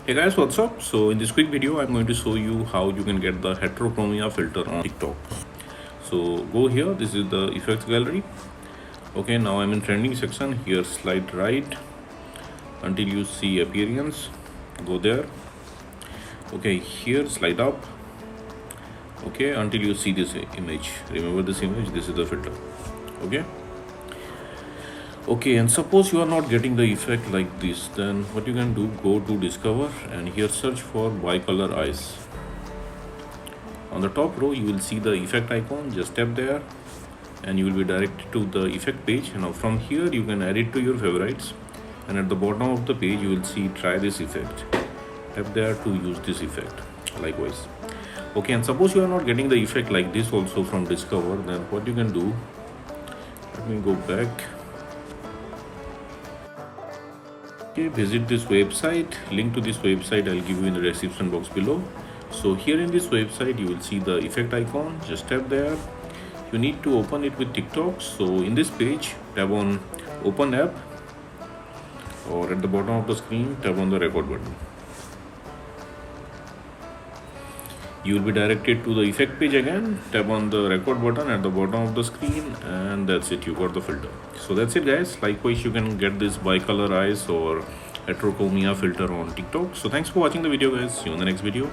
Hey guys, what's up? So in this quick video I'm going to show you how you can get the heterochromia filter on TikTok. So go here, this is the effects gallery. Okay, now I'm in trending section. Here slide right until you see appearance, go there. Okay, here slide up, okay, until you see this image. Remember this image, this is the filter. Okay, and suppose you are not getting the effect like this, then what you can do, go to discover and here search for bicolor eyes. On the top row you will see the effect icon, just tap there and you will be directed to the effect page. Now from here you can add it to your favorites, and at the bottom of the page you will see try this effect. Tap there to use this effect likewise. Okay, and suppose you are not getting the effect like this also from discover, then what you can do, let me go back. Okay, visit this website. Link to this website I'll give you in the description box below. So here in this website you will see the effect icon, just tap there. You need to open it with TikTok. So in this page tap on open app, or at the bottom of the screen tap on the record button. You will be directed to the effect page again. Tap on the record button at the bottom of the screen, and that's it, you got the filter. So that's it guys. Likewise you can get this bicolor eyes or heterochromia filter on TikTok. So thanks for watching the video guys. See you in the next video.